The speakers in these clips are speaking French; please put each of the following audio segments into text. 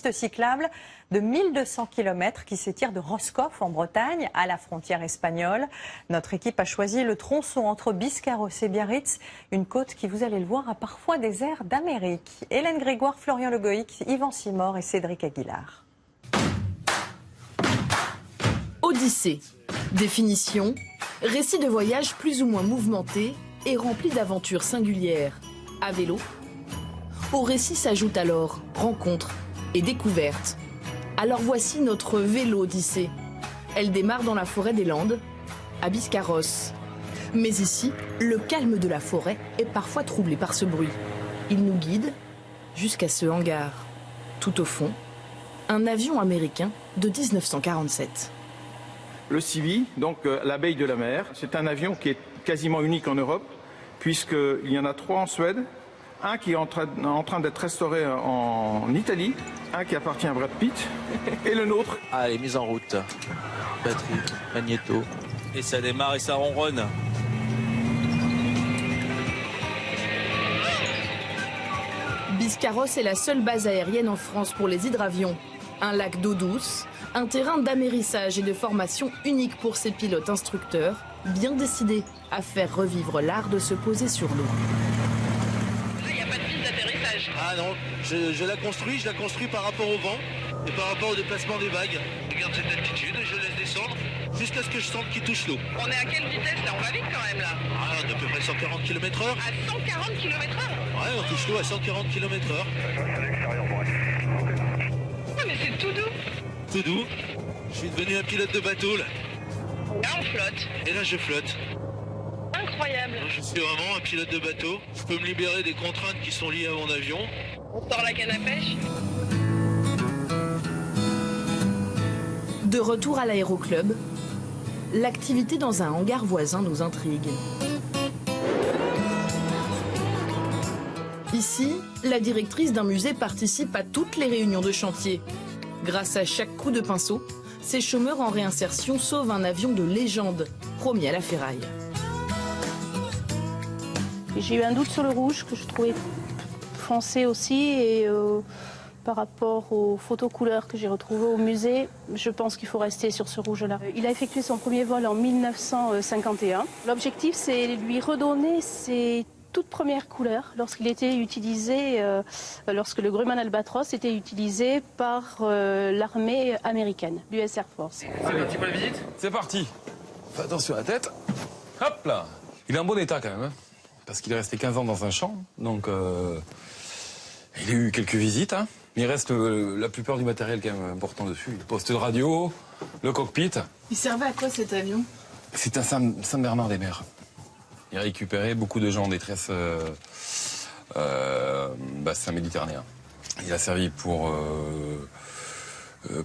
piste cyclable de 1200 km qui s'étire de Roscoff en Bretagne à la frontière espagnole. Notre équipe a choisi le tronçon entre Biscarrosse et Biarritz, une côte qui, vous allez le voir, a parfois des airs d'Amérique. Hélène Grégoire, Florian Le Goïc, Yvan Simor et Cédric Aguilar. Odyssée. Définition, récit de voyage plus ou moins mouvementé et rempli d'aventures singulières. À vélo. Au récit s'ajoutent alors rencontres et découvertes. Alors voici notre vélo-odyssée. Elle démarre dans la forêt des Landes, à Biscarrosse. Mais ici, le calme de la forêt est parfois troublé par ce bruit. Il nous guide jusqu'à ce hangar. Tout au fond, un avion américain de 1947. Le Civi, donc l'abeille de la mer, c'est un avion qui est quasiment unique en Europe, puisqu'il y en a 3 en Suède, un qui est en train d'être restauré en Italie, un qui appartient à Brad Pitt, et le nôtre. Allez, mise en route. Batterie, magnéto. Et ça démarre et ça ronronne. Biscarrosse est la seule base aérienne en France pour les hydravions. Un lac d'eau douce, un terrain d'amérissage et de formation unique pour ses pilotes instructeurs, bien décidés à faire revivre l'art de se poser sur l'eau. Là, il n'y a pas de piste d'atterrissage. Ah non, je la construis par rapport au vent et par rapport au déplacement des vagues. Je garde cette altitude, je laisse descendre jusqu'à ce que je sente qu'il touche l'eau. On est à quelle vitesse là? On va vite quand même là. Ah, d'à peu près 140 km/h. À 140 km/h? Ouais, on touche l'eau à 140 km/h. Ah mais c'est tout doux. Tout doux. Je suis devenu un pilote de bateau là. Là on flotte. Et là je flotte. Incroyable. Je suis vraiment un pilote de bateau. Je peux me libérer des contraintes qui sont liées à mon avion. On sort la canne à pêche. De retour à l'aéroclub, l'activité dans un hangar voisin nous intrigue. Ici, la directrice d'un musée participe à toutes les réunions de chantier. Grâce à chaque coup de pinceau, ces chômeurs en réinsertion sauvent un avion de légende, promis à la ferraille. J'ai eu un doute sur le rouge que je trouvais foncé aussi et par rapport aux photos couleurs que j'ai retrouvées au musée, je pense qu'il faut rester sur ce rouge-là. Il a effectué son premier vol en 1951. L'objectif, c'est lui redonner ses toutes premières couleurs lorsqu'il était utilisé, lorsque le Grumman Albatros était utilisé par l'armée américaine, l'US Air Force. C'est parti pour la visite? C'est parti. Fais attention à la tête. Hop là. Il est en bon état quand même, hein, parce qu'il est resté 15 ans dans un champ, donc il a eu quelques visites, hein. Mais il reste la plupart du matériel quand même important dessus. Le poste de radio, le cockpit. Il servait à quoi cet avion? C'est un Saint-Bernard-des-Mers. Il a récupéré beaucoup de gens en détresse bassin méditerranéen. Il a servi pour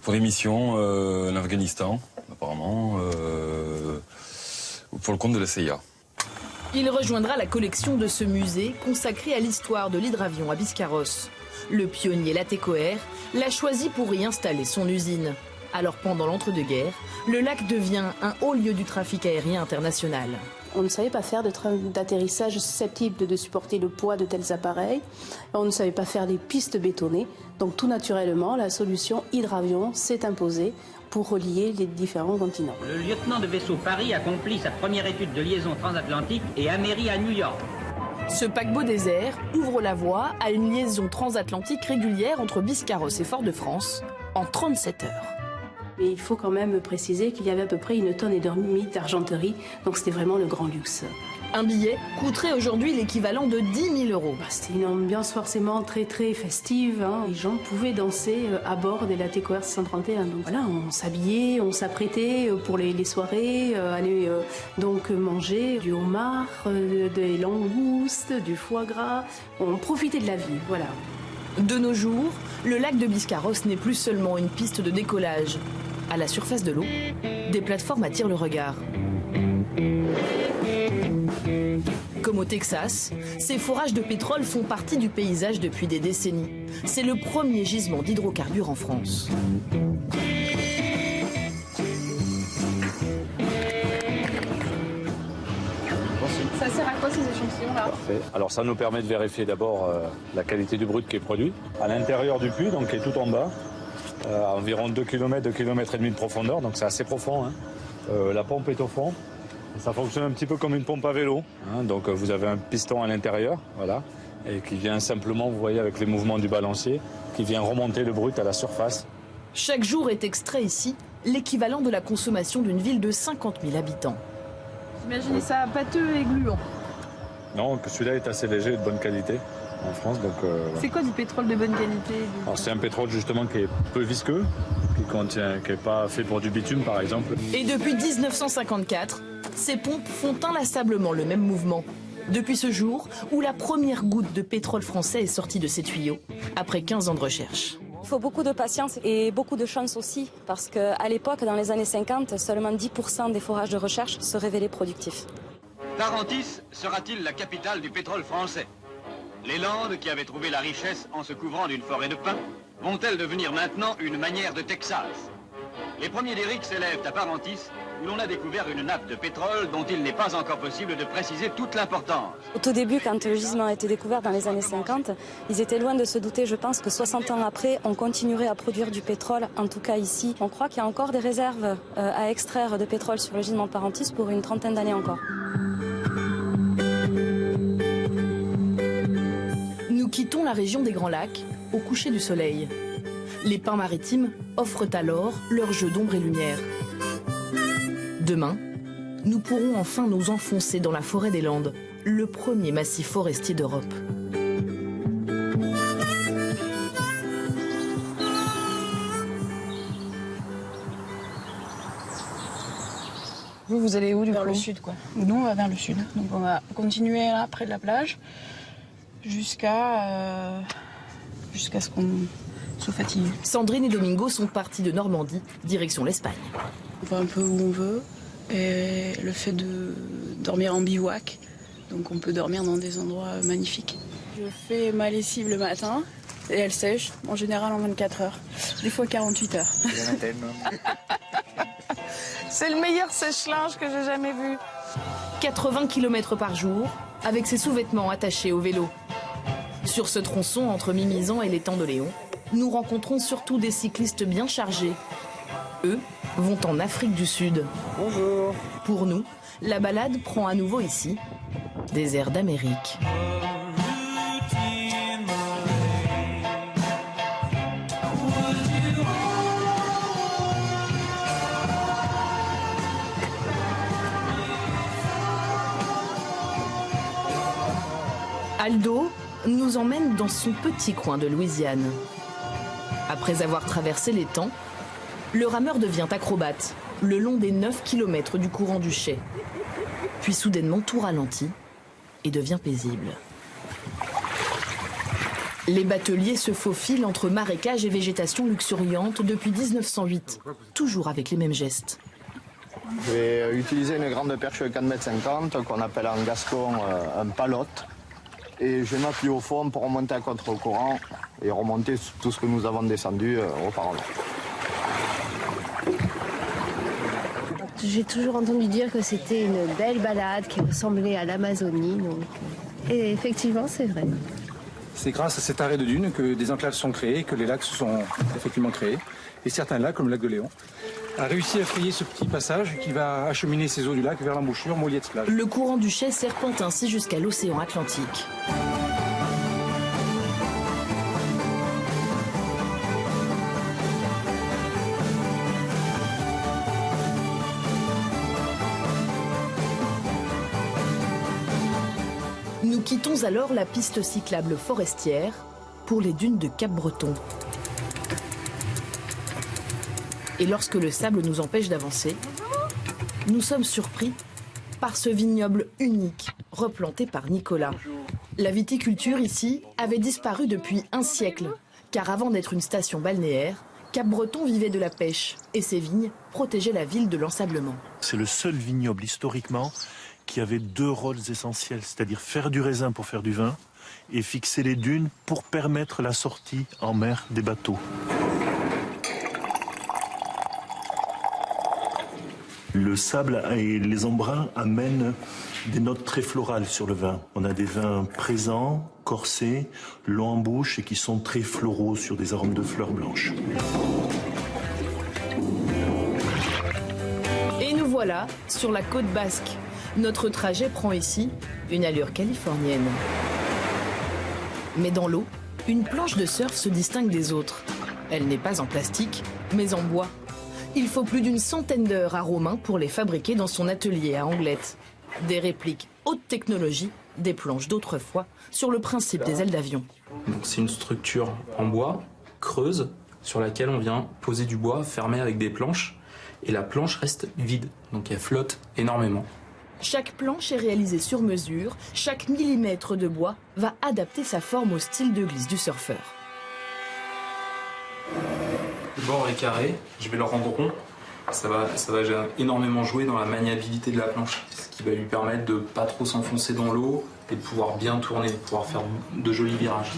des missions en Afghanistan, apparemment, pour le compte de la CIA. Il rejoindra la collection de ce musée consacré à l'histoire de l'hydravion à Biscarrosse. Le pionnier Latécoère l'a choisi pour y installer son usine. Alors pendant l'entre-deux-guerres, le lac devient un haut lieu du trafic aérien international. On ne savait pas faire de train d'atterrissage susceptible de supporter le poids de tels appareils. On ne savait pas faire des pistes bétonnées. Donc tout naturellement, la solution hydravion s'est imposée pour relier les différents continents. Le lieutenant de vaisseau Paris accomplit sa première étude de liaison transatlantique et amérit à New York. Ce paquebot désert ouvre la voie à une liaison transatlantique régulière entre Biscarrosse et Fort-de-France en 37 heures. Et il faut quand même préciser qu'il y avait à peu près 1,5 tonnes d'argenterie, donc c'était vraiment le grand luxe. Un billet coûterait aujourd'hui l'équivalent de 10 000 €. C'était une ambiance forcément très très festive, hein. Les gens pouvaient danser à bord des Latécoère 631. Donc voilà, on s'habillait, on s'apprêtait pour les soirées, aller donc manger du homard, des langoustes, du foie gras. On profitait de la vie, voilà. De nos jours, le lac de Biscarrosse n'est plus seulement une piste de décollage. À la surface de l'eau, des plateformes attirent le regard. Comme au Texas, ces forages de pétrole font partie du paysage depuis des décennies. C'est le premier gisement d'hydrocarbures en France. Ça sert à quoi ces échantillons-là? Parfait. Alors ça nous permet de vérifier d'abord la qualité du brut qui est produit. À l'intérieur du puits, donc qui est tout en bas, à environ 2 km, 2 km et demi de profondeur, donc c'est assez profond. Hein. La pompe est au fond. Ça fonctionne un petit peu comme une pompe à vélo. Hein. Donc vous avez un piston à l'intérieur, voilà, et qui vient simplement, vous voyez, avec les mouvements du balancier, qui vient remonter le brut à la surface. Chaque jour est extrait ici l'équivalent de la consommation d'une ville de 50 000 habitants. Imaginez ça pâteux et gluant. Non, celui-là est assez léger et de bonne qualité en France. Donc, c'est quoi du pétrole de bonne qualité? C'est un pétrole justement qui est peu visqueux, qui n'est pas fait pour du bitume par exemple. Et depuis 1954, ces pompes font inlassablement le même mouvement. Depuis ce jour où la première goutte de pétrole français est sortie de ces tuyaux, après 15 ans de recherche. Il faut beaucoup de patience et beaucoup de chance aussi, parce qu'à l'époque, dans les années 50, seulement 10% des forages de recherche se révélaient productifs. Parentis sera-t-il la capitale du pétrole français? Les Landes, qui avaient trouvé la richesse en se couvrant d'une forêt de pins, vont-elles devenir maintenant une manière de Texas? Les premiers derricks s'élèvent à Parentis, où l'on a découvert une nappe de pétrole dont il n'est pas encore possible de préciser toute l'importance. Au tout début, quand le gisement a été découvert dans les années 50, ils étaient loin de se douter, je pense, que 60 ans après, on continuerait à produire du pétrole, en tout cas ici. On croit qu'il y a encore des réserves à extraire de pétrole sur le gisement de Parentis pour une trentaine d'années encore. Nous quittons la région des Grands Lacs au coucher du soleil. Les pins maritimes offrent alors leur jeu d'ombre et lumière. Demain, nous pourrons enfin nous enfoncer dans la forêt des Landes, le premier massif forestier d'Europe. Vous allez où du coup? Vers le sud, quoi. Nous, on va vers le sud. Donc on va continuer là, près de la plage, jusqu'à ce qu'on soit fatigué. Sandrine et Domingo sont partis de Normandie, direction l'Espagne. On va un peu où on veut. Et le fait de dormir en bivouac, donc on peut dormir dans des endroits magnifiques. Je fais ma lessive le matin et elle sèche en général en 24 heures, des fois 48 heures. C'est le meilleur sèche-linge que j'ai jamais vu. 80 km par jour, avec ses sous-vêtements attachés au vélo. Sur ce tronçon entre Mimizan et l'étang de Léon, nous rencontrons surtout des cyclistes bien chargés. Eux vont en Afrique du Sud. Bonjour. Pour nous, la balade prend à nouveau ici des airs d'Amérique. Aldo nous emmène dans son petit coin de Louisiane. Après avoir traversé l'étang, le rameur devient acrobate le long des 9 km du courant du Chay. Puis soudainement tout ralentit et devient paisible. Les bateliers se faufilent entre marécages et végétation luxuriante depuis 1908, toujours avec les mêmes gestes. Je vais utiliser une grande perche de 4,50 m qu'on appelle en gascon un palote. Et je vais m'appuyer au fond pour remonter à contre-courant et remonter tout ce que nous avons descendu auparavant. J'ai toujours entendu dire que c'était une belle balade qui ressemblait à l'Amazonie. Et effectivement, c'est vrai. C'est grâce à cet arrêt de dunes que des enclaves sont créées, que les lacs se sont effectivement créés. Et certains lacs, comme le lac de Léon, a réussi à frayer ce petit passage qui va acheminer ces eaux du lac vers l'embouchure Moliette-Plage. Le courant du Chay serpente ainsi jusqu'à l'océan Atlantique. Nous quittons alors la piste cyclable forestière pour les dunes de Cap-Breton. Et lorsque le sable nous empêche d'avancer, nous sommes surpris par ce vignoble unique, replanté par Nicolas. La viticulture ici avait disparu depuis un siècle, car avant d'être une station balnéaire, Cap-Breton vivait de la pêche et ses vignes protégeaient la ville de l'ensablement. C'est le seul vignoble historiquement qui avait deux rôles essentiels, c'est-à-dire faire du raisin pour faire du vin et fixer les dunes pour permettre la sortie en mer des bateaux. Le sable et les embruns amènent des notes très florales sur le vin. On a des vins présents, corsés, longs en bouche et qui sont très floraux sur des arômes de fleurs blanches. Et nous voilà sur la côte basque. Notre trajet prend ici une allure californienne. Mais dans l'eau, une planche de surf se distingue des autres. Elle n'est pas en plastique, mais en bois. Il faut plus d'une centaine d'heures à Romain pour les fabriquer dans son atelier à Anglette. Des répliques haute technologie, des planches d'autrefois, sur le principe des ailes d'avion. C'est une structure en bois, creuse, sur laquelle on vient poser du bois fermé avec des planches. Et la planche reste vide, donc elle flotte énormément. Chaque planche est réalisée sur mesure, chaque millimètre de bois va adapter sa forme au style de glisse du surfeur. Le bord est carré, je vais le rendre rond. Ça va énormément jouer dans la maniabilité de la planche, ce qui va lui permettre de ne pas trop s'enfoncer dans l'eau et de pouvoir bien tourner, de pouvoir faire de jolis virages.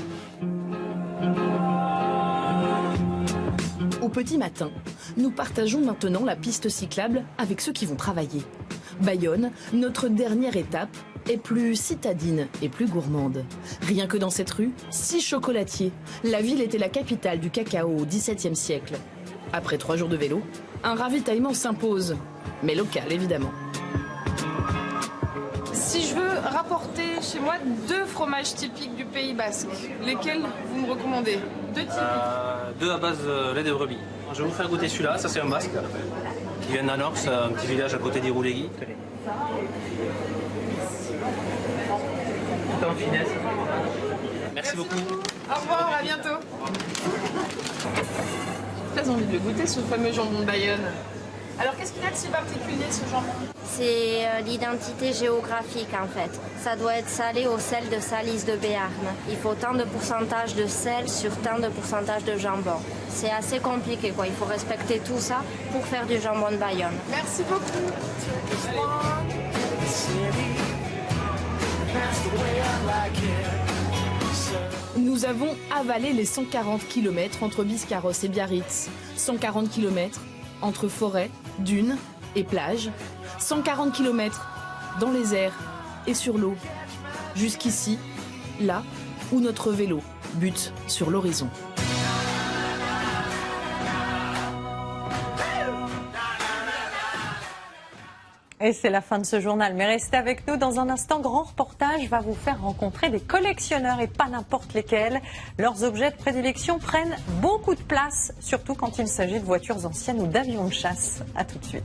Au petit matin, nous partageons maintenant la piste cyclable avec ceux qui vont travailler. Bayonne, notre dernière étape, est plus citadine et plus gourmande. Rien que dans cette rue, 6 chocolatiers. La ville était la capitale du cacao au XVIIe siècle. Après 3 jours de vélo, un ravitaillement s'impose, mais local évidemment. Si je veux rapporter chez moi 2 fromages typiques du Pays Basque, lesquels vous me recommandez? 2 typiques. 2 à base de lait de brebis. Je vais vous faire goûter celui-là, ça c'est un basque, qui vient d'Anorx, un petit village à côté d'Irouléguy. Tout en finesse. Merci beaucoup. Au revoir, à bientôt. J'ai très envie de le goûter, ce fameux jambon de Bayonne. Alors qu'est-ce qu'il a de si particulier, ce jambon? C'est l'identité géographique en fait. Ça doit être salé au sel de Salis de Béarn. Il faut tant de pourcentage de sel sur tant de pourcentage de jambon. C'est assez compliqué quoi, il faut respecter tout ça pour faire du jambon de Bayonne. Merci beaucoup. Nous avons avalé les 140 km entre Biscarrosse et Biarritz. 140 km entre forêt, dunes et plages. 140 km dans les airs et sur l'eau. Jusqu'ici, là où notre vélo bute sur l'horizon. Et c'est la fin de ce journal, mais restez avec nous. Dans un instant, grand reportage va vous faire rencontrer des collectionneurs et pas n'importe lesquels. Leurs objets de prédilection prennent beaucoup de place, surtout quand il s'agit de voitures anciennes ou d'avions de chasse. A tout de suite.